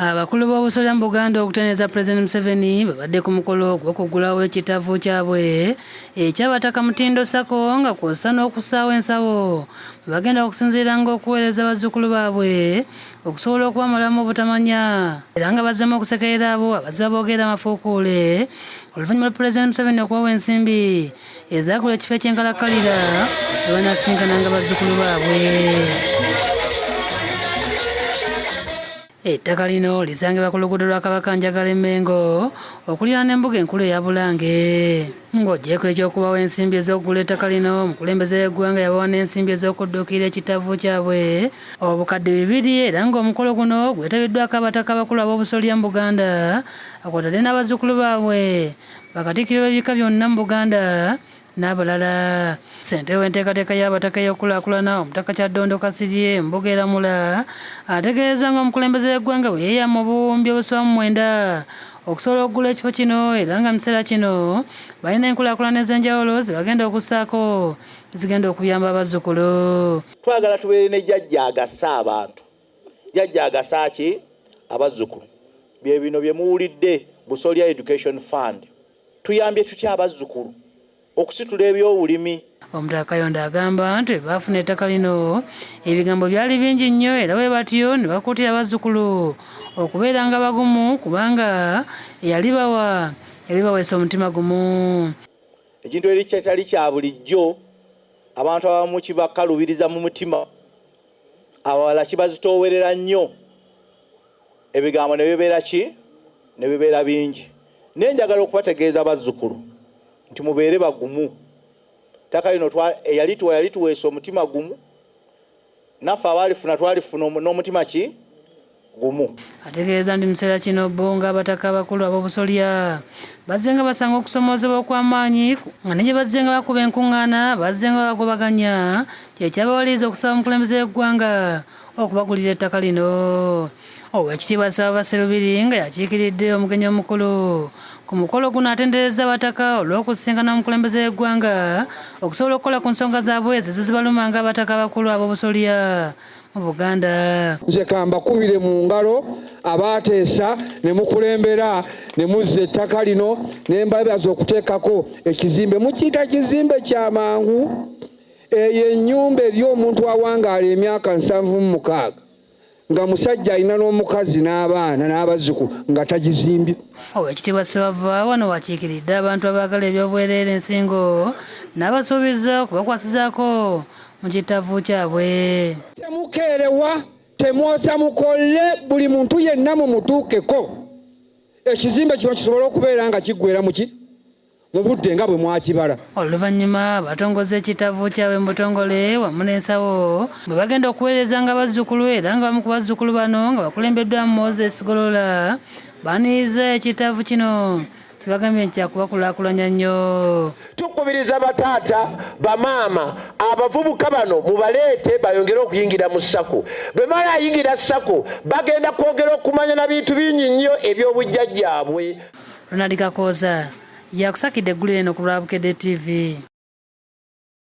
Abakulu b'obusolya mu Buganda okuteneza President Museveni babadde ku mukolo gw'okuggulawo ekitavvu kyabwe ekyabataka Mutindo Sacco nga kw'ossa n'okussaawo ensawo bagenda okusinziiranga okuweereza bazzukulu baabwe okusobola okuba mulamu obutamanya era nga bazzeemu okusekerera abo abazze boogera amafuukuule oluvannyuma lwa President Museveni okubawa ensimbi ezaagula ekifo ekyenkalakkalira we banaasinkananga bazzukulu baabwe. Ettaka lino lisangibwa ku luguudo lwa Kabakanjagala e Mengo okuliraana embuga enkulu eya Bulange. Ng'oggyeko ekyokubawa ensimbi ez'okugula ettaka lino omukulembeze w'eggwanga yabawa n'ensimbi ez'okudduukira ekitavvu kyabwe obukadde 2 era ng'omukolo guno gwetabiddwako abataka abakulu ab'obusolya mu Buganda akwatadde n'abazzukulu baabwe bakatikkiro b'ebika byonna mu Buganda n'abalala. Ssentebe w'enteekateeka y'abataka ey'okulaakulana omutaka Kyaddondo Kasirye Mbugeeramula ategeeza ng'omukulembeze w'eggwanga bwe yeeyama obuwumbi obusoba mu 9 okusobola okugula ekifo kino era nga mu kiseera kino balina enkulaakulana ez'enjawulo ze bagenda okussaako zigenda okuyamba abazzukulu. Twagala tubeere ne jjajja agasa abantu. Jjajja agasa ki? Abazzukulu. Bye bino bye muwulidde Busolya Education Fund. Tuyambye tutya abazzukulu okusitula ebyobulimi. Omutaka Kayonda agamba nti baafuna ettaka lino ebigambo byali bingi nnyo era bwe batyo ne bakuutira abazzukulu okubeeranga bagumu kubanga yalibaweesa omutima gumu. Ekintu ekitali kya bulijjo abantu abamu kibakalubiriza mu mutima abalala kibazitoowerera nnyo ebigambo ne bibeera ki? Ne bibeera bingi. Naye njagala okubategeeza abazzukulu nti mubeere bagumu. Ettaka lino yalituweesa omutima gumu naffe abaalifuna twalifuna n'omutima ki? Gumu. Ategeeza nti mu kiseera kino bo ng'abataka abakulu ab'obusolya bazze nga basanga okusomoozebwa okw'amaanyi nga ne gye bazze nga bakuba enkuŋŋaana bazze nga bagobaganya kyekyabawaliriza okusaba omukulembeze w'eggwanga okubagulira ettaka lino. Oweekitiibwa Ssaabasere Lubiri nga yakiikiridde omugenyi omukulu ku mukolo guno atenderezza abataka olw'okusisinkana omukulembeze w'eggwanga okusobola okukola ku nsonga zaabwe ezo zibalumanga abataka abakulu ab'obusolya mu Buganda. Nze kambakubire mu ngalo abaateesa ne mukulembera ne muzza ettaka lino ne mbabaza okuteekako ekizimbe mukiyita kizimbe kyamangu. Eyo ennyumba eri omuntu awangaala emyaka 76 nga musajja alina n'omukazi n'abaana n'abazzukulu nga tagizimbye. Oweekitiibwa Ssebava wano wakiikiridde abantu abaagala eby'obwereere ensingo n'abasuubiza okubakwasizaako mu kitavvu kyabwe. Temukeerewa, temwosa mukolle, buli muntu yenna mumutuukeko ekizimbe kino kisobole okubeera nga kiggweera mu budde nga bwe mwakibala. Oluvannyuma batongoza ekitavvu kyabwe mu butongole wamu n'ensawo bwe bagenda okuweereza nga bazzukulu era nga bamu ku bazzukulu bano nga bakulembeddwamu Moses Golola baniriza ekitavvu kino kibagambye nti kyakubakulaakulanya nnyo. Tukubiriza bataata bamaama abavubuka bano mubaleete bayongere okuyingira mu Sacco. Bwe bamala ayingira Sacco bagenda kwongera okumanya na bintu bingi nnyo eby'obujjajjaabwe. Ronald Kakooza yakusakidde eggulire eno ku Lwabukedde TV.